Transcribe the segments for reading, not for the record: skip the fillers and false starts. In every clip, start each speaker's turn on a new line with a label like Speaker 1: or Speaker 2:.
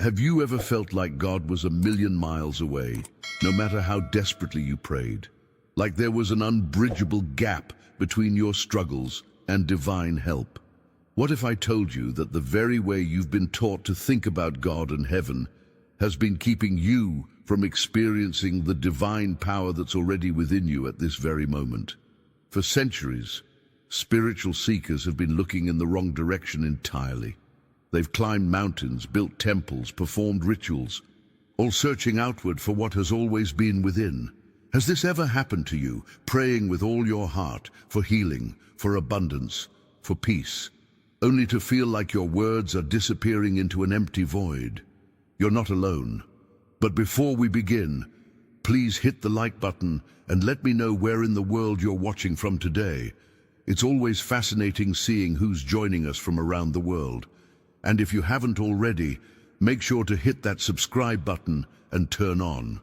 Speaker 1: Have you ever felt like God was a million miles away, no matter how desperately you prayed? Like there was an unbridgeable gap between your struggles and divine help? What if I told you that the very way you've been taught to think about God and heaven has been keeping you from experiencing the divine power that's already within you at this very moment? For centuries, spiritual seekers have been looking in the wrong direction entirely. They've climbed mountains, built temples, performed rituals, all searching outward for what has always been within. Has this ever happened to you, praying with all your heart for healing, for abundance, for peace, only to feel like your words are disappearing into an empty void? You're not alone. But before we begin, please hit the like button and let me know where in the world you're watching from today. It's always fascinating seeing who's joining us from around the world. And if you haven't already, make sure to hit that subscribe button and turn on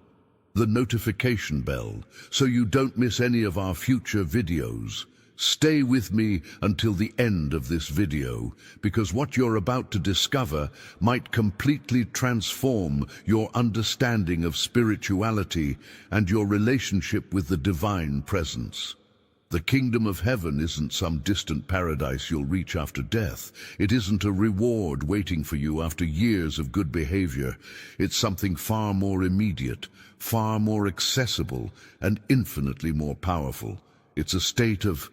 Speaker 1: the notification bell so you don't miss any of our future videos. Stay with me until the end of this video, because what you're about to discover might completely transform your understanding of spirituality and your relationship with the divine presence. The kingdom of heaven isn't some distant paradise you'll reach after death. It isn't a reward waiting for you after years of good behavior. It's something far more immediate, far more accessible, and infinitely more powerful. It's a state of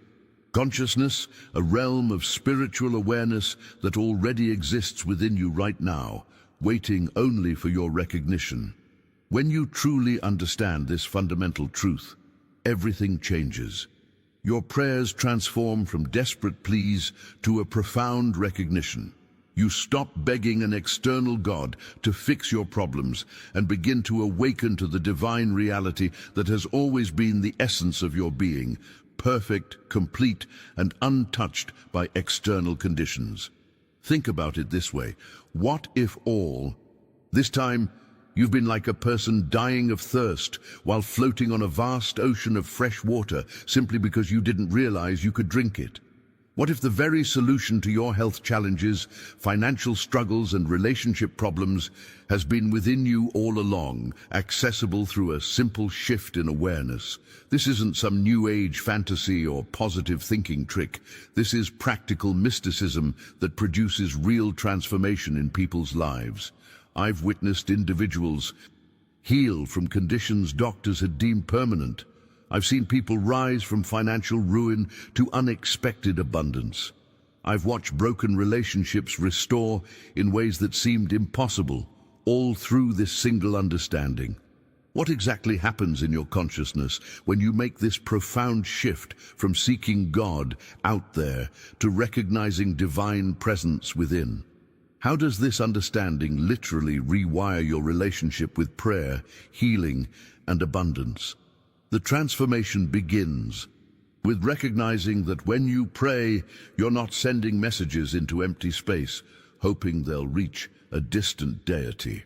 Speaker 1: consciousness, a realm of spiritual awareness that already exists within you right now, waiting only for your recognition. When you truly understand this fundamental truth, everything changes. Your prayers transform from desperate pleas to a profound recognition. You stop begging an external God to fix your problems and begin to awaken to the divine reality that has always been the essence of your being, perfect, complete, and untouched by external conditions. Think about it this way. What if this time, you've been like a person dying of thirst while floating on a vast ocean of fresh water simply because you didn't realize you could drink it? What if the very solution to your health challenges, financial struggles, and relationship problems has been within you all along, accessible through a simple shift in awareness? This isn't some new age fantasy or positive thinking trick. This is practical mysticism that produces real transformation in people's lives. I've witnessed individuals heal from conditions doctors had deemed permanent. I've seen people rise from financial ruin to unexpected abundance. I've watched broken relationships restore in ways that seemed impossible, all through this single understanding. What exactly happens in your consciousness when you make this profound shift from seeking God out there to recognizing divine presence within? How does this understanding literally rewire your relationship with prayer, healing, and abundance? The transformation begins with recognizing that when you pray, you're not sending messages into empty space, hoping they'll reach a distant deity.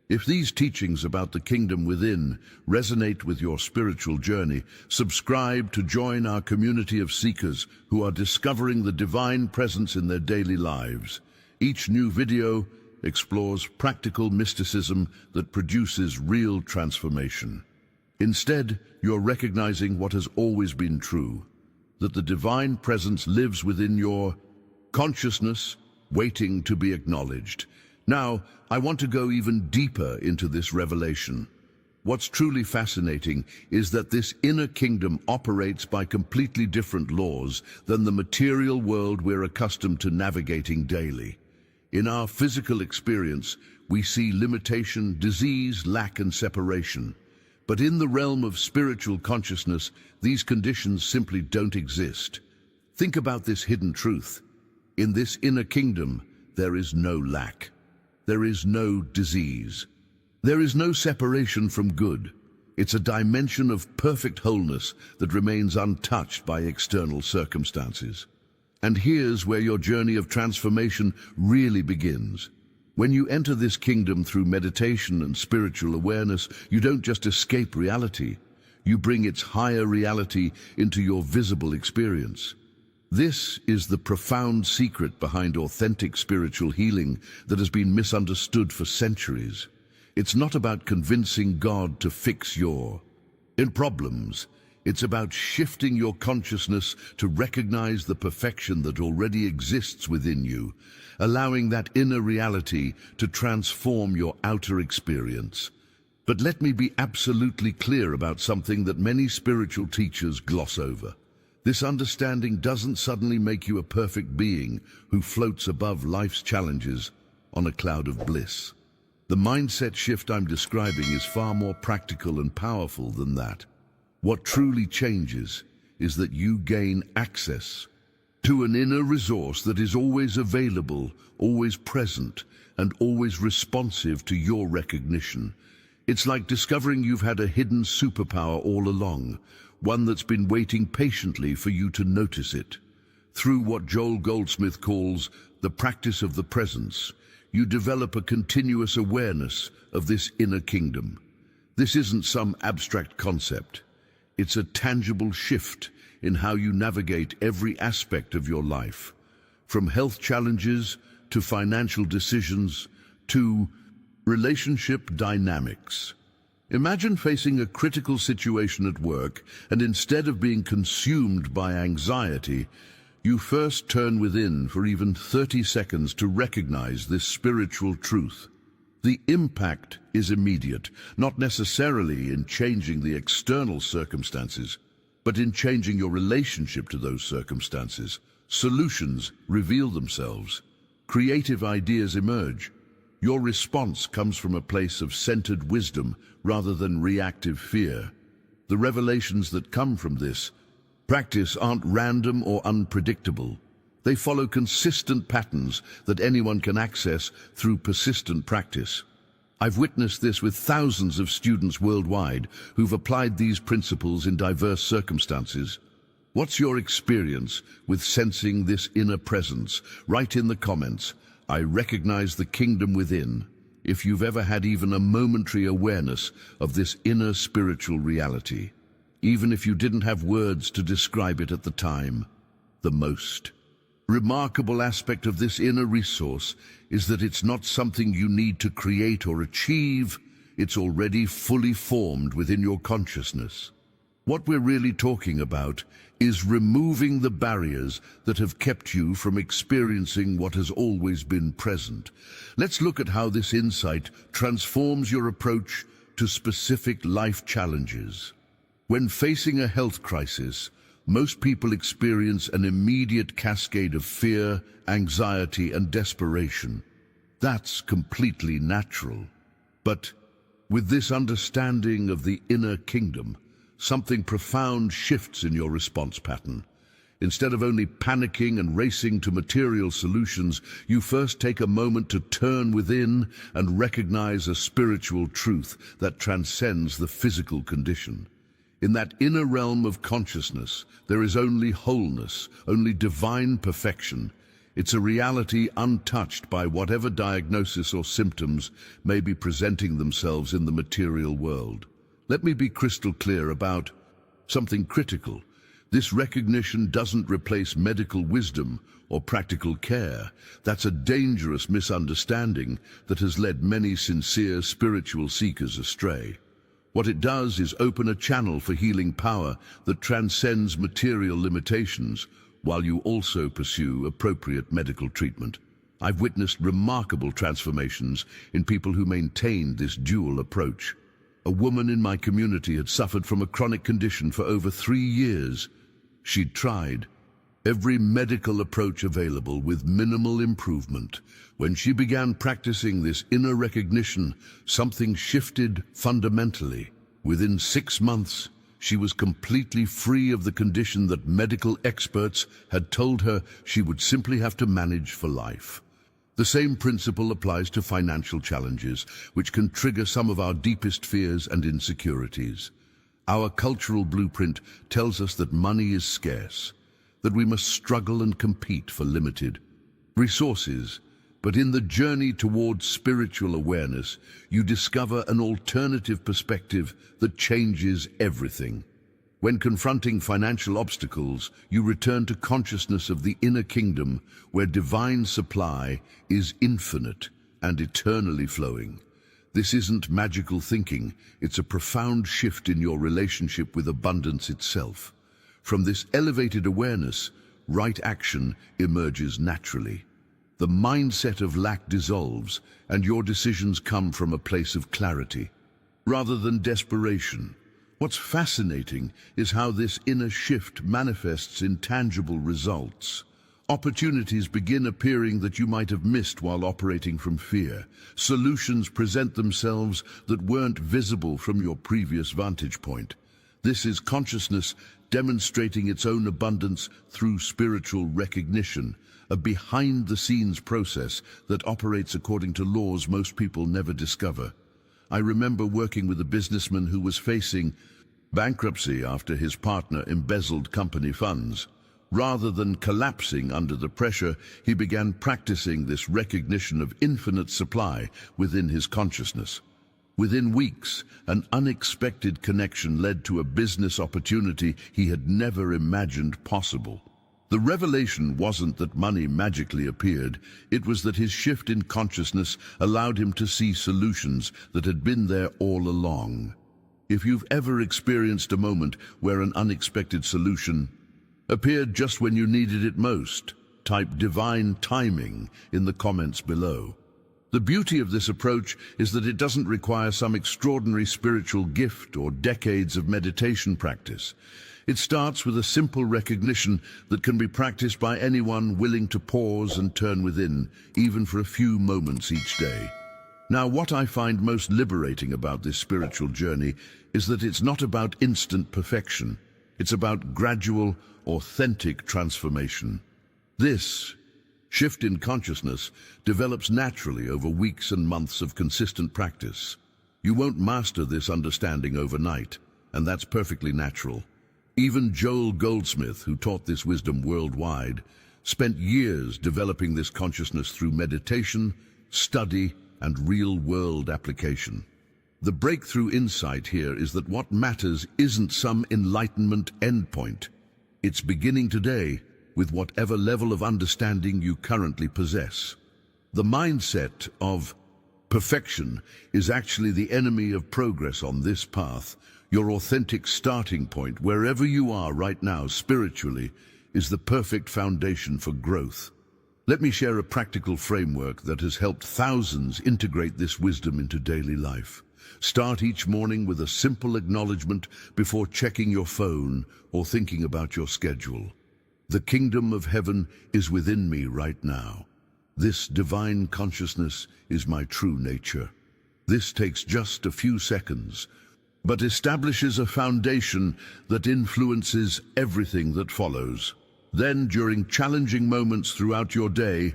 Speaker 1: If these teachings about the kingdom within resonate with your spiritual journey, subscribe to join our community of seekers who are discovering the divine presence in their daily lives. Each new video explores practical mysticism that produces real transformation. Instead, you're recognizing what has always been true, that the divine presence lives within your consciousness, waiting to be acknowledged. Now, I want to go even deeper into this revelation. What's truly fascinating is that this inner kingdom operates by completely different laws than the material world we're accustomed to navigating daily. In our physical experience, we see limitation, disease, lack, and separation. But in the realm of spiritual consciousness, these conditions simply don't exist. Think about this hidden truth. In this inner kingdom, there is no lack. There is no disease. There is no separation from good. It's a dimension of perfect wholeness that remains untouched by external circumstances. And here's where your journey of transformation really begins. When you enter this kingdom through meditation and spiritual awareness, you don't just escape reality. You bring its higher reality into your visible experience. This is the profound secret behind authentic spiritual healing that has been misunderstood for centuries. It's not about convincing God to fix your problems. It's about shifting your consciousness to recognize the perfection that already exists within you, allowing that inner reality to transform your outer experience. But let me be absolutely clear about something that many spiritual teachers gloss over. This understanding doesn't suddenly make you a perfect being who floats above life's challenges on a cloud of bliss. The mindset shift I'm describing is far more practical and powerful than that. What truly changes is that you gain access to an inner resource that is always available, always present, and always responsive to your recognition. It's like discovering you've had a hidden superpower all along, one that's been waiting patiently for you to notice it. Through what Goldsmith calls the practice of the presence, you develop a continuous awareness of this inner kingdom. This isn't some abstract concept. It's a tangible shift in how you navigate every aspect of your life, from health challenges to financial decisions to relationship dynamics. Imagine facing a critical situation at work, and instead of being consumed by anxiety, you first turn within for even 30 seconds to recognize this spiritual truth. The impact is immediate, not necessarily in changing the external circumstances, but in changing your relationship to those circumstances. Solutions reveal themselves. Creative ideas emerge. Your response comes from a place of centered wisdom rather than reactive fear. The revelations that come from this practice aren't random or unpredictable. They follow consistent patterns that anyone can access through persistent practice. I've witnessed this with thousands of students worldwide who've applied these principles in diverse circumstances. What's your experience with sensing this inner presence? Write in the comments, "I recognize the kingdom within," if you've ever had even a momentary awareness of this inner spiritual reality, even if you didn't have words to describe it at the time. The most remarkable aspect of this inner resource is that it's not something you need to create or achieve. It's already fully formed within your consciousness. What we're really talking about is removing the barriers that have kept you from experiencing what has always been present. Let's look at how this insight transforms your approach to specific life challenges. When facing a health crisis, most people experience an immediate cascade of fear, anxiety, and desperation. That's completely natural. But with this understanding of the inner kingdom, something profound shifts in your response pattern. Instead of only panicking and racing to material solutions, you first take a moment to turn within and recognize a spiritual truth that transcends the physical condition. In that inner realm of consciousness, there is only wholeness, only divine perfection. It's a reality untouched by whatever diagnosis or symptoms may be presenting themselves in the material world. Let me be crystal clear about something critical. This recognition doesn't replace medical wisdom or practical care. That's a dangerous misunderstanding that has led many sincere spiritual seekers astray. What it does is open a channel for healing power that transcends material limitations, while you also pursue appropriate medical treatment. I've witnessed remarkable transformations in people who maintained this dual approach. A woman in my community had suffered from a chronic condition for over 3 years. She'd tried every medical approach available with minimal improvement. When she began practicing this inner recognition, something shifted fundamentally. Within 6 months, she was completely free of the condition that medical experts had told her she would simply have to manage for life. The same principle applies to financial challenges, which can trigger some of our deepest fears and insecurities. Our cultural blueprint tells us that money is scarce, that we must struggle and compete for limited resources. But in the journey towards spiritual awareness, you discover an alternative perspective that changes everything. When confronting financial obstacles, you return to consciousness of the inner kingdom where divine supply is infinite and eternally flowing. This isn't magical thinking, it's a profound shift in your relationship with abundance itself. From this elevated awareness, right action emerges naturally. The mindset of lack dissolves, and your decisions come from a place of clarity, rather than desperation. What's fascinating is how this inner shift manifests in tangible results. Opportunities begin appearing that you might have missed while operating from fear. Solutions present themselves that weren't visible from your previous vantage point. This is consciousness demonstrating its own abundance through spiritual recognition, a behind-the-scenes process that operates according to laws most people never discover. I remember working with a businessman who was facing bankruptcy after his partner embezzled company funds. Rather than collapsing under the pressure, he began practicing this recognition of infinite supply within his consciousness. Within weeks, an unexpected connection led to a business opportunity he had never imagined possible. The revelation wasn't that money magically appeared, it was that his shift in consciousness allowed him to see solutions that had been there all along. If you've ever experienced a moment where an unexpected solution appeared just when you needed it most, type divine timing in the comments below. The beauty of this approach is that it doesn't require some extraordinary spiritual gift or decades of meditation practice. It starts with a simple recognition that can be practiced by anyone willing to pause and turn within, even for a few moments each day. Now, what I find most liberating about this spiritual journey is that it's not about instant perfection. It's about gradual, authentic transformation. This shift in consciousness develops naturally over weeks and months of consistent practice. You won't master this understanding overnight, and that's perfectly natural. Even Joel Goldsmith, who taught this wisdom worldwide, spent years developing this consciousness through meditation, study, and real-world application. The breakthrough insight here is that what matters isn't some enlightenment endpoint. It's beginning today with whatever level of understanding you currently possess. The mindset of perfection is actually the enemy of progress on this path. Your authentic starting point, wherever you are right now spiritually, is the perfect foundation for growth. Let me share a practical framework that has helped thousands integrate this wisdom into daily life. Start each morning with a simple acknowledgement before checking your phone or thinking about your schedule. The kingdom of heaven is within me right now. This divine consciousness is my true nature. This takes just a few seconds, but establishes a foundation that influences everything that follows. Then, during challenging moments throughout your day,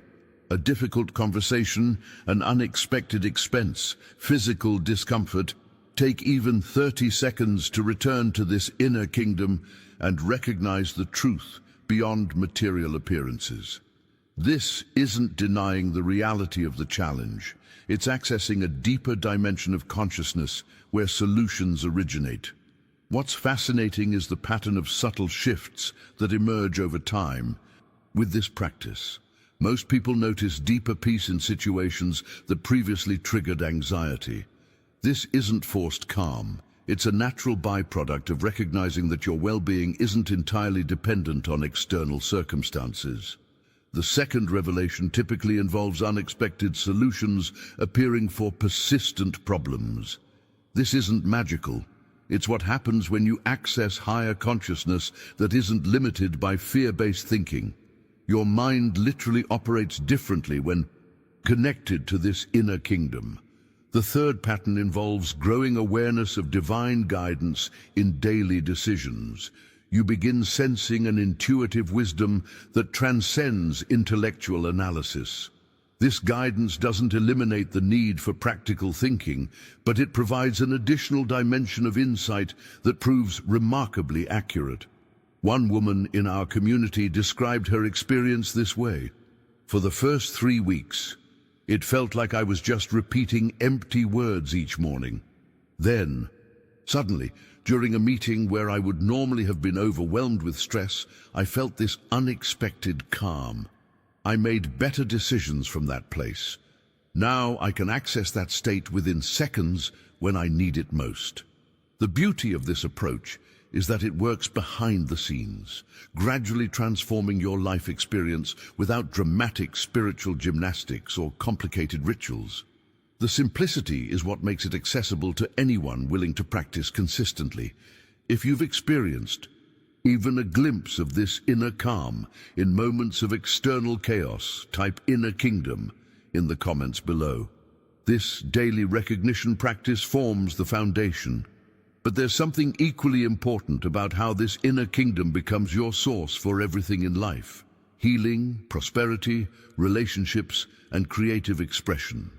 Speaker 1: a difficult conversation, an unexpected expense, physical discomfort, take even 30 seconds to return to this inner kingdom and recognize the truth beyond material appearances. This isn't denying the reality of the challenge. It's accessing a deeper dimension of consciousness where solutions originate. What's fascinating is the pattern of subtle shifts that emerge over time. With this practice, most people notice deeper peace in situations that previously triggered anxiety. This isn't forced calm. It's a natural byproduct of recognizing that your well-being isn't entirely dependent on external circumstances. The second revelation typically involves unexpected solutions appearing for persistent problems. This isn't magical. It's what happens when you access higher consciousness that isn't limited by fear-based thinking. Your mind literally operates differently when connected to this inner kingdom. The third pattern involves growing awareness of divine guidance in daily decisions. You begin sensing an intuitive wisdom that transcends intellectual analysis. This guidance doesn't eliminate the need for practical thinking, but it provides an additional dimension of insight that proves remarkably accurate. One woman in our community described her experience this way. For the first 3 weeks, it felt like I was just repeating empty words each morning. Then, suddenly, During a meeting where I would normally have been overwhelmed with stress, I felt this unexpected calm. I made better decisions from that place. Now I can access that state within seconds when I need it most. The beauty of this approach is that it works behind the scenes, gradually transforming your life experience without dramatic spiritual gymnastics or complicated rituals. The simplicity is what makes it accessible to anyone willing to practice consistently. If you've experienced even a glimpse of this inner calm in moments of external chaos, type "inner kingdom" in the comments below. This daily recognition practice forms the foundation. But there's something equally important about how this inner kingdom becomes your source for everything in life: healing, prosperity, relationships, and creative expression.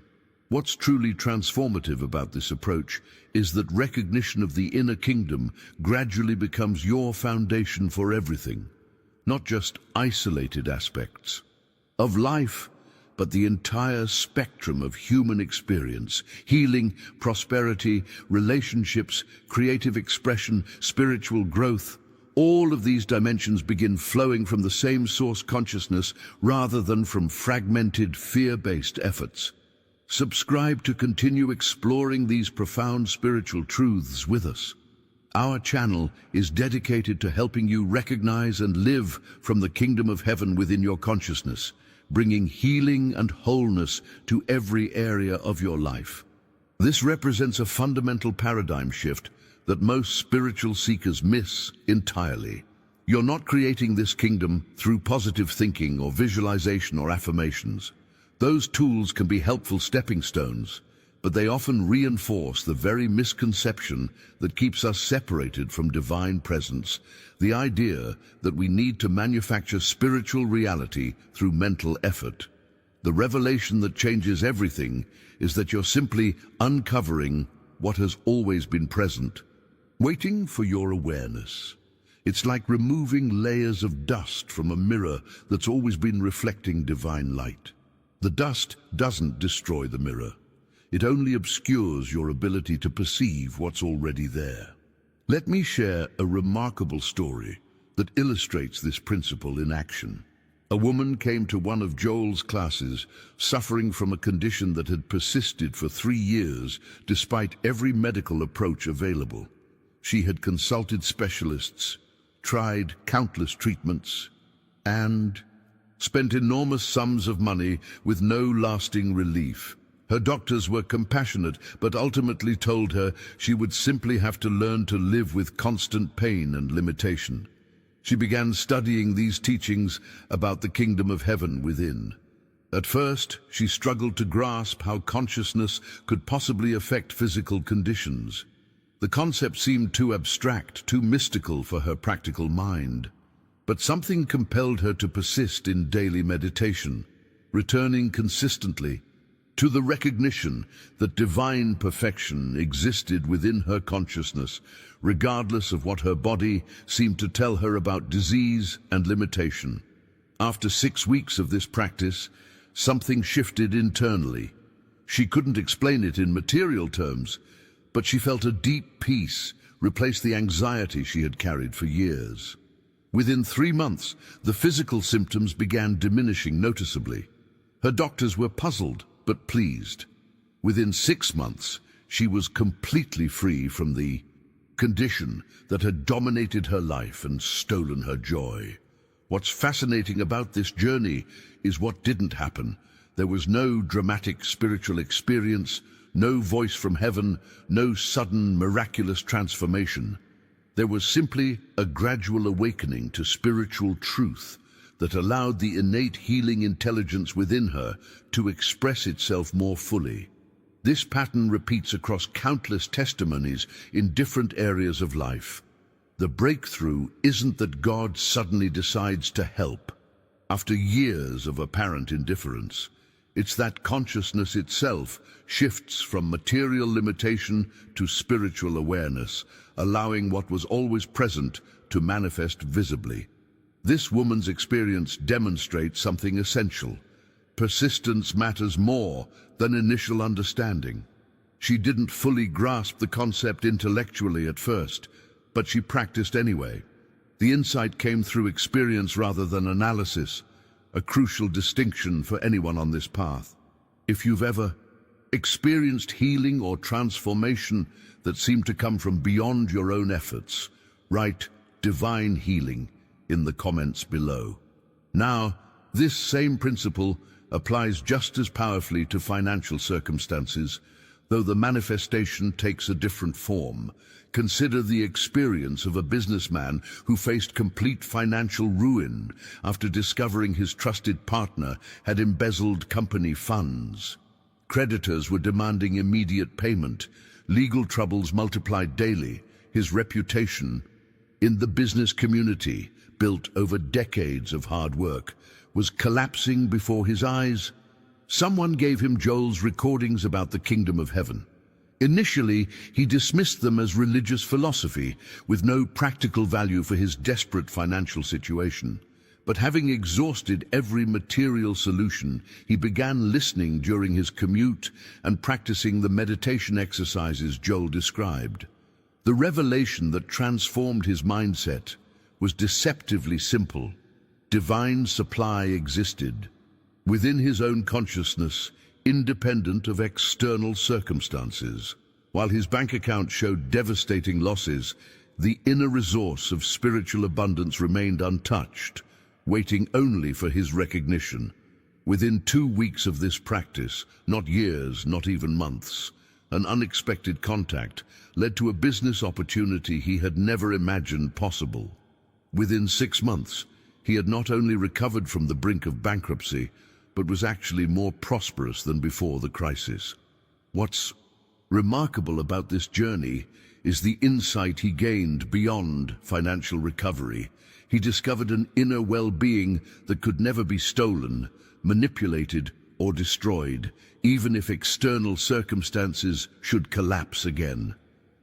Speaker 1: What's truly transformative about this approach is that recognition of the inner kingdom gradually becomes your foundation for everything, not just isolated aspects of life, but the entire spectrum of human experience: healing, prosperity, relationships, creative expression, spiritual growth. All of these dimensions begin flowing from the same source consciousness rather than from fragmented, fear-based efforts. Subscribe to continue exploring these profound spiritual truths with us. Our channel is dedicated to helping you recognize and live from the kingdom of heaven within your consciousness, bringing healing and wholeness to every area of your life. This represents a fundamental paradigm shift that most spiritual seekers miss entirely. You're not creating this kingdom through positive thinking or visualization or affirmations. Those tools can be helpful stepping stones, but they often reinforce the very misconception that keeps us separated from divine presence: the idea that we need to manufacture spiritual reality through mental effort. The revelation that changes everything is that you're simply uncovering what has always been present, waiting for your awareness. It's like removing layers of dust from a mirror that's always been reflecting divine light. The dust doesn't destroy the mirror. It only obscures your ability to perceive what's already there. Let me share a remarkable story that illustrates this principle in action. A woman came to one of Joel's classes suffering from a condition that had persisted for 3 years despite every medical approach available. She had consulted specialists, tried countless treatments, and spent enormous sums of money with no lasting relief. Her doctors were compassionate, but ultimately told her she would simply have to learn to live with constant pain and limitation. She began studying these teachings about the kingdom of heaven within. At first, she struggled to grasp how consciousness could possibly affect physical conditions. The concept seemed too abstract, too mystical for her practical mind. But something compelled her to persist in daily meditation, returning consistently to the recognition that divine perfection existed within her consciousness, regardless of what her body seemed to tell her about disease and limitation. After 6 weeks of this practice, something shifted internally. She couldn't explain it in material terms, but she felt a deep peace replace the anxiety she had carried for years. Within 3 months, the physical symptoms began diminishing noticeably. Her doctors were puzzled, but pleased. Within 6 months, she was completely free from the condition that had dominated her life and stolen her joy. What's fascinating about this journey is what didn't happen. There was no dramatic spiritual experience, no voice from heaven, no sudden miraculous transformation. There was simply a gradual awakening to spiritual truth that allowed the innate healing intelligence within her to express itself more fully. This pattern repeats across countless testimonies in different areas of life. The breakthrough isn't that God suddenly decides to help after years of apparent indifference. It's that consciousness itself shifts from material limitation to spiritual awareness, allowing what was always present to manifest visibly. This woman's experience demonstrates something essential. Persistence matters more than initial understanding. She didn't fully grasp the concept intellectually at first, but she practiced anyway. The insight came through experience rather than analysis, a crucial distinction for anyone on this path. If you've ever experienced healing or transformation that seemed to come from beyond your own efforts, write "divine healing" in the comments below. Now, this same principle applies just as powerfully to financial circumstances, though the manifestation takes a different form. Consider the experience of a businessman who faced complete financial ruin after discovering his trusted partner had embezzled company funds. Creditors were demanding immediate payment, legal troubles multiplied daily, his reputation in the business community, built over decades of hard work, was collapsing before his eyes. Someone gave him Joel's recordings about the kingdom of heaven. Initially, he dismissed them as religious philosophy, with no practical value for his desperate financial situation. But having exhausted every material solution, he began listening during his commute and practicing the meditation exercises Joel described. The revelation that transformed his mindset was deceptively simple. Divine supply existed within his own consciousness, independent of external circumstances. While his bank account showed devastating losses, the inner resource of spiritual abundance remained untouched, waiting only for his recognition. Within 2 weeks of this practice, not years, not even months, an unexpected contact led to a business opportunity he had never imagined possible. Within 6 months, he had not only recovered from the brink of bankruptcy, but was actually more prosperous than before the crisis. What's remarkable about this journey is the insight he gained beyond financial recovery. He discovered an inner well-being that could never be stolen, manipulated, or destroyed, even if external circumstances should collapse again.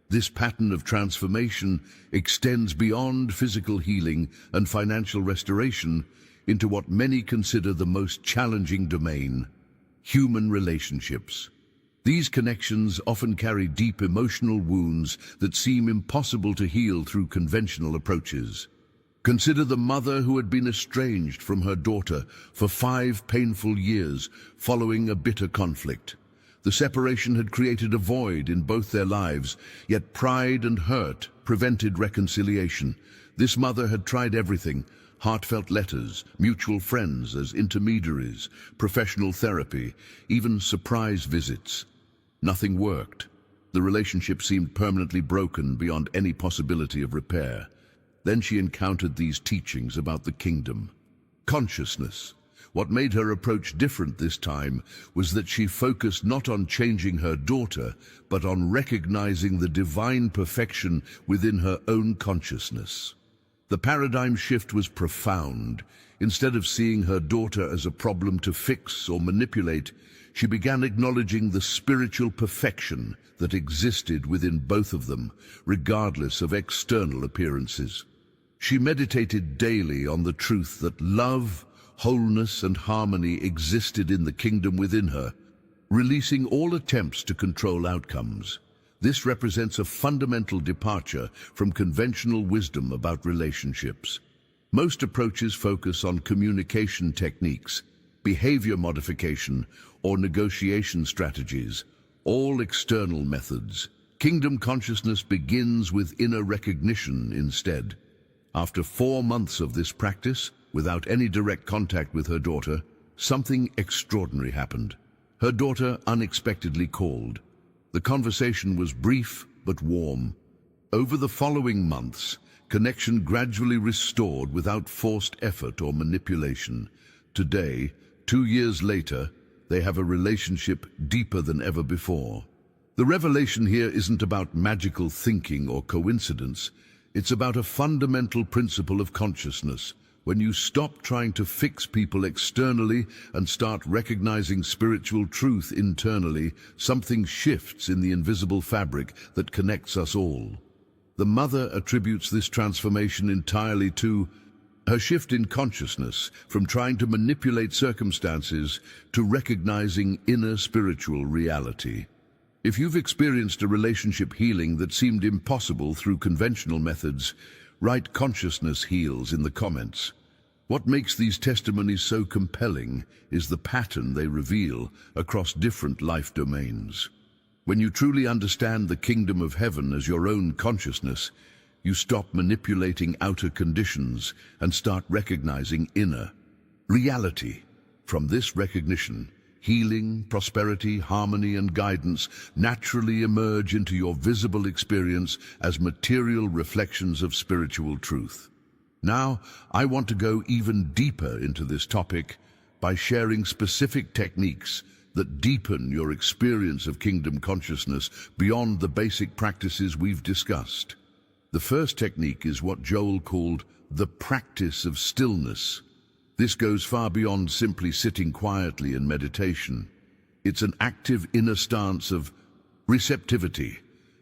Speaker 1: This pattern of transformation extends beyond physical healing and financial restoration into what many consider the most challenging domain: human relationships. These connections often carry deep emotional wounds that seem impossible to heal through conventional approaches. Consider the mother who had been estranged from her daughter for 5 painful years following a bitter conflict. The separation had created a void in both their lives, yet pride and hurt prevented reconciliation. This mother had tried everything: heartfelt letters, mutual friends as intermediaries, professional therapy, even surprise visits. Nothing worked. The relationship seemed permanently broken beyond any possibility of repair. Then she encountered these teachings about the kingdom. Consciousness. What made her approach different this time was that she focused not on changing her daughter, but on recognizing the divine perfection within her own consciousness. The paradigm shift was profound. Instead of seeing her daughter as a problem to fix or manipulate, she began acknowledging the spiritual perfection that existed within both of them, regardless of external appearances. She meditated daily on the truth that love, wholeness, and harmony existed in the kingdom within her, releasing all attempts to control outcomes. This represents a fundamental departure from conventional wisdom about relationships. Most approaches focus on communication techniques, behavior modification, or negotiation strategies, all external methods. Kingdom consciousness begins with inner recognition instead. After 4 months of this practice, without any direct contact with her daughter, something extraordinary happened. Her daughter unexpectedly called. The conversation was brief but warm. Over the following months, connection gradually restored without forced effort or manipulation. Today, 2 years later, they have a relationship deeper than ever before. The revelation here isn't about magical thinking or coincidence. It's about a fundamental principle of consciousness. When you stop trying to fix people externally and start recognizing spiritual truth internally, something shifts in the invisible fabric that connects us all. The mother attributes this transformation entirely to her shift in consciousness, from trying to manipulate circumstances to recognizing inner spiritual reality. If you've experienced a relationship healing that seemed impossible through conventional methods, write "Consciousness Heals" in the comments. What makes these testimonies so compelling is the pattern they reveal across different life domains. When you truly understand the kingdom of heaven as your own consciousness, you stop manipulating outer conditions and start recognizing inner reality. From this recognition, healing, prosperity, harmony, and guidance naturally emerge into your visible experience as material reflections of spiritual truth. Now, I want to go even deeper into this topic by sharing specific techniques that deepen your experience of kingdom consciousness beyond the basic practices we've discussed. The first technique is what Joel called the practice of stillness. This goes far beyond simply sitting quietly in meditation. It's an active inner stance of receptivity,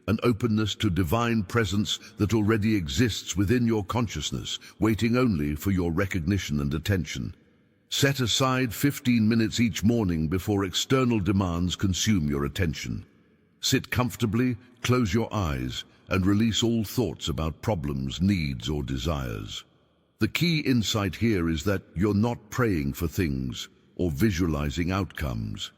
Speaker 1: an openness to divine presence that already exists within your consciousness, waiting only for your recognition and attention. Set aside 15 minutes each morning before external demands consume your attention. Sit comfortably, close your eyes, and release all thoughts about problems, needs, or desires. The key insight here is that you're not praying for things or visualizing outcomes.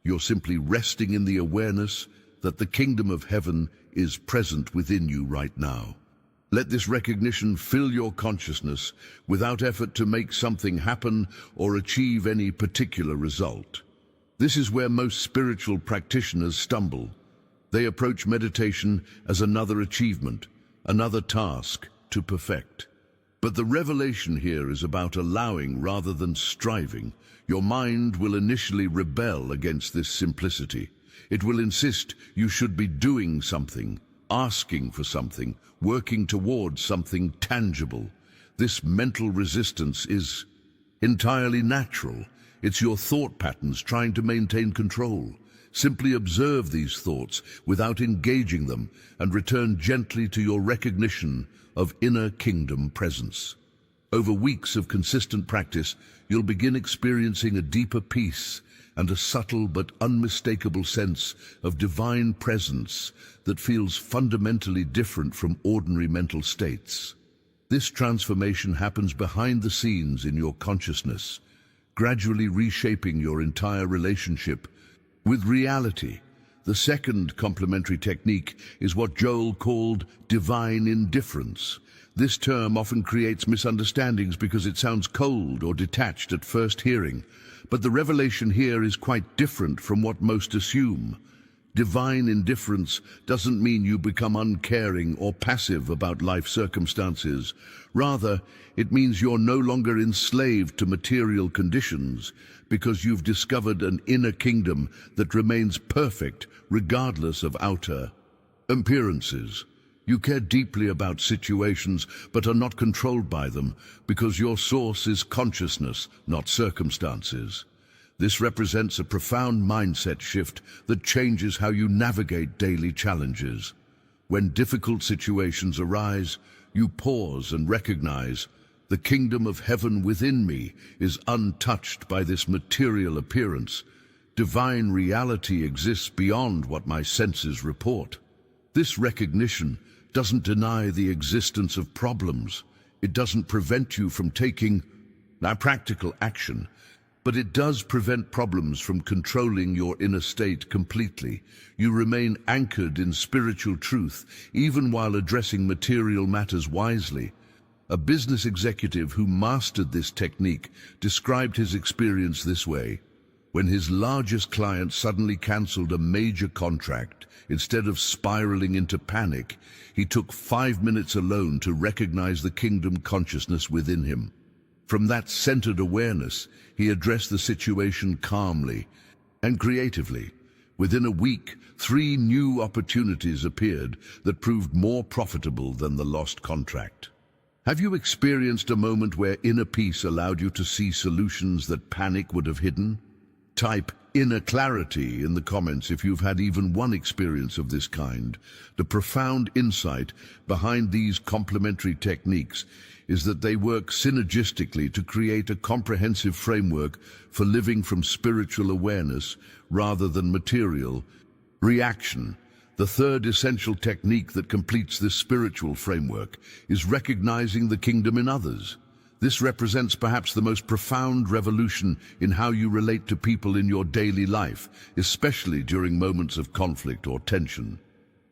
Speaker 1: You're simply resting in the awareness that the kingdom of heaven is present within you right now. Let this recognition fill your consciousness without effort to make something happen or achieve any particular result. This is where most spiritual practitioners stumble. They approach meditation as another achievement, another task to perfect. But the revelation here is about allowing rather than striving. Your mind will initially rebel against this simplicity. It will insist you should be doing something, asking for something, working towards something tangible. This mental resistance is entirely natural. It's your thought patterns trying to maintain control. Simply observe these thoughts without engaging them and return gently to your recognition of inner kingdom presence. Over weeks of consistent practice, you'll begin experiencing a deeper peace and a subtle but unmistakable sense of divine presence that feels fundamentally different from ordinary mental states. This transformation happens behind the scenes in your consciousness, gradually reshaping your entire relationship with reality. The second complementary technique is what Joel called divine indifference. This term often creates misunderstandings because it sounds cold or detached at first hearing, but the revelation here is quite different from what most assume. Divine indifference doesn't mean you become uncaring or passive about life circumstances. Rather, it means you're no longer enslaved to material conditions because you've discovered an inner kingdom that remains perfect regardless of outer appearances. You care deeply about situations but are not controlled by them because your source is consciousness, not circumstances. This represents a profound mindset shift that changes how you navigate daily challenges. When difficult situations arise, you pause and recognize the kingdom of heaven within me is untouched by this material appearance. Divine reality exists beyond what my senses report. This recognition doesn't deny the existence of problems. It doesn't prevent you from taking practical action, but it does prevent problems from controlling your inner state completely. You remain anchored in spiritual truth, even while addressing material matters wisely. A business executive who mastered this technique described his experience this way. When his largest client suddenly canceled a major contract, instead of spiraling into panic, he took 5 minutes alone to recognize the kingdom consciousness within him. From that centered awareness, he addressed the situation calmly and creatively. Within a week, 3 new opportunities appeared that proved more profitable than the lost contract. Have you experienced a moment where inner peace allowed you to see solutions that panic would have hidden? Type inner clarity in the comments if you've had even one experience of this kind. The profound insight behind these complementary techniques is that they work synergistically to create a comprehensive framework for living from spiritual awareness rather than material Reaction. The third essential technique that completes this spiritual framework is recognizing the kingdom in others. This represents perhaps the most profound revolution in how you relate to people in your daily life, especially during moments of conflict or tension.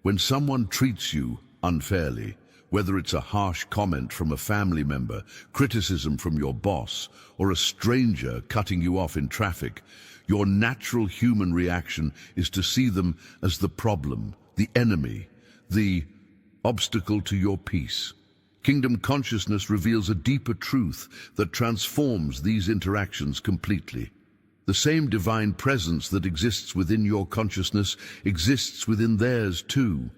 Speaker 1: When someone treats you unfairly, whether it's a harsh comment from a family member, criticism from your boss, or a stranger cutting you off in traffic, your natural human reaction is to see them as the problem, the enemy, the obstacle to your peace. Kingdom consciousness reveals a deeper truth that transforms these interactions completely. The same divine presence that exists within your consciousness exists within theirs too,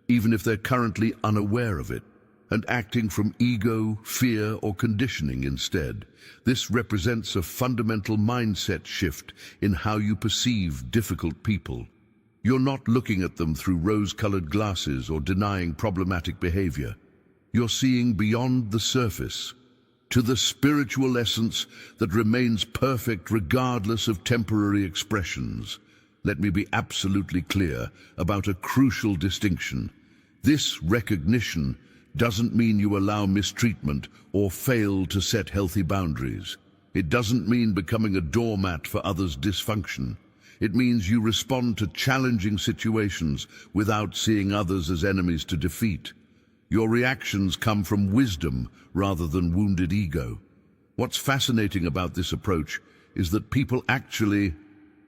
Speaker 1: even if they're currently unaware of it, and acting from ego, fear, or conditioning instead. This represents a fundamental mindset shift in how you perceive difficult people. You're not looking at them through rose-colored glasses or denying problematic behavior. You're seeing beyond the surface, to the spiritual essence that remains perfect regardless of temporary expressions. Let me be absolutely clear about a crucial distinction. This recognition doesn't mean you allow mistreatment or fail to set healthy boundaries. It doesn't mean becoming a doormat for others' dysfunction. It means you respond to challenging situations without seeing others as enemies to defeat. Your reactions come from wisdom rather than wounded ego. What's fascinating about this approach is that people actually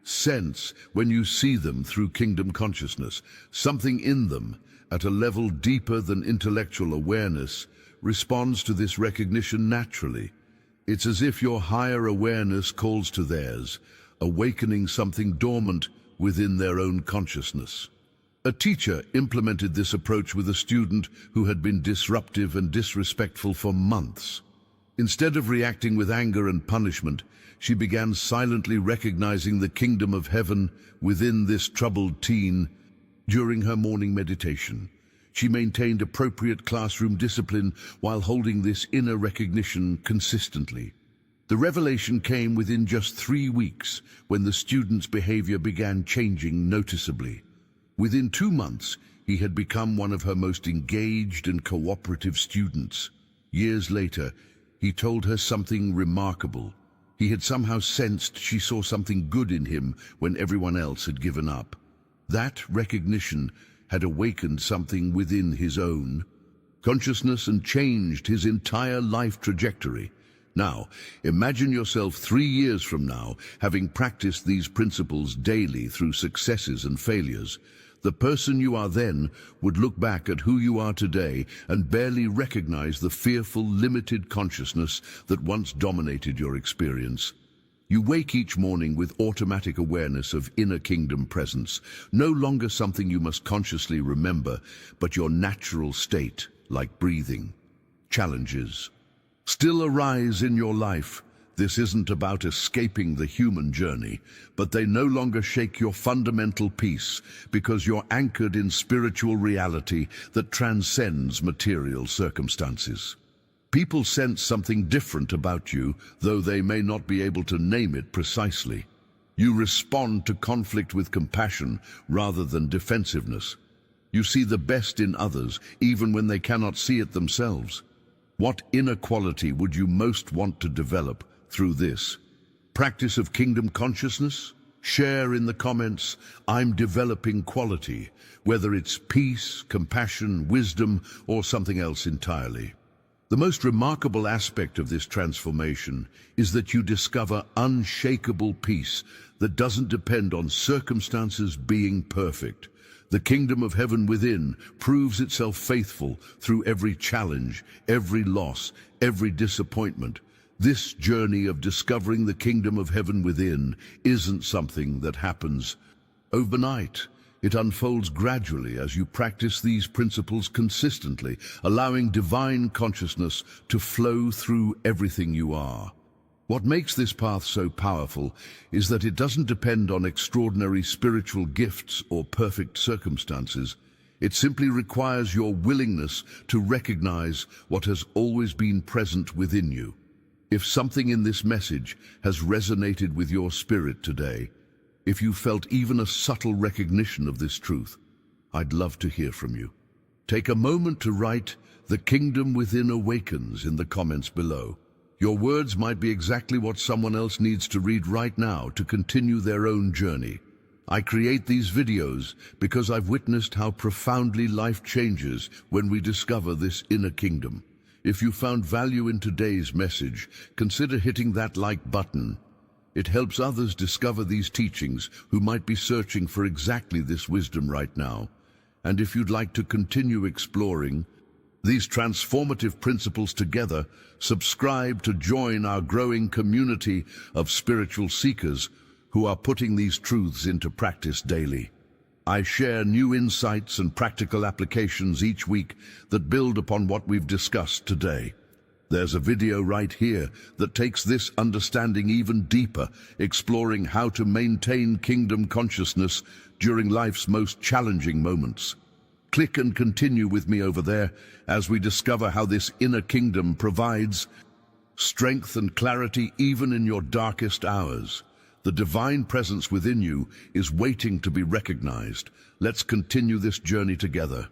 Speaker 1: sense when you see them through kingdom consciousness. Something in them, at a level deeper than intellectual awareness, responds to this recognition naturally. It's as if your higher awareness calls to theirs, awakening something dormant within their own consciousness. A teacher implemented this approach with a student who had been disruptive and disrespectful for months. Instead of reacting with anger and punishment, she began silently recognizing the kingdom of heaven within this troubled teen. During her morning meditation, she maintained appropriate classroom discipline while holding this inner recognition consistently. The revelation came within just 3 weeks when the student's behavior began changing noticeably. Within 2 months, he had become one of her most engaged and cooperative students. Years later, he told her something remarkable. He had somehow sensed she saw something good in him when everyone else had given up. That recognition had awakened something within his own consciousness and changed his entire life trajectory. Now, imagine yourself 3 years from now, having practiced these principles daily through successes and failures. The person you are then would look back at who you are today and barely recognize the fearful, limited consciousness that once dominated your experience. You wake each morning with automatic awareness of inner kingdom presence, no longer something you must consciously remember, but your natural state, like breathing. Challenges still arise in your life. This isn't about escaping the human journey, but they no longer shake your fundamental peace because you're anchored in spiritual reality that transcends material circumstances. People sense something different about you, though they may not be able to name it precisely. You respond to conflict with compassion rather than defensiveness. You see the best in others, even when they cannot see it themselves. What inner quality would you most want to develop through this practice of kingdom consciousness? Share in the comments, I'm developing quality, whether it's peace, compassion, wisdom, or something else entirely. The most remarkable aspect of this transformation is that you discover unshakable peace that doesn't depend on circumstances being perfect. The kingdom of heaven within proves itself faithful through every challenge, every loss, every disappointment. This journey of discovering the kingdom of heaven within isn't something that happens overnight. It unfolds gradually as you practice these principles consistently, allowing divine consciousness to flow through everything you are. What makes this path so powerful is that it doesn't depend on extraordinary spiritual gifts or perfect circumstances. It simply requires your willingness to recognize what has always been present within you. If something in this message has resonated with your spirit today, If you felt even a subtle recognition of this truth, I'd love to hear from you. Take a moment to write "The Kingdom Within Awakens" in the comments below. Your words might be exactly what someone else needs to read right now to continue their own journey. I create these videos because I've witnessed how profoundly life changes when we discover this inner kingdom. If you found value in today's message, consider hitting that like button. It helps others discover these teachings who might be searching for exactly this wisdom right now. And if you'd like to continue exploring these transformative principles together, subscribe to join our growing community of spiritual seekers who are putting these truths into practice daily. I share new insights and practical applications each week that build upon what we've discussed today. There's a video right here that takes this understanding even deeper, exploring how to maintain kingdom consciousness during life's most challenging moments. Click and continue with me over there as we discover how this inner kingdom provides strength and clarity even in your darkest hours. The divine presence within you is waiting to be recognized. Let's continue this journey together.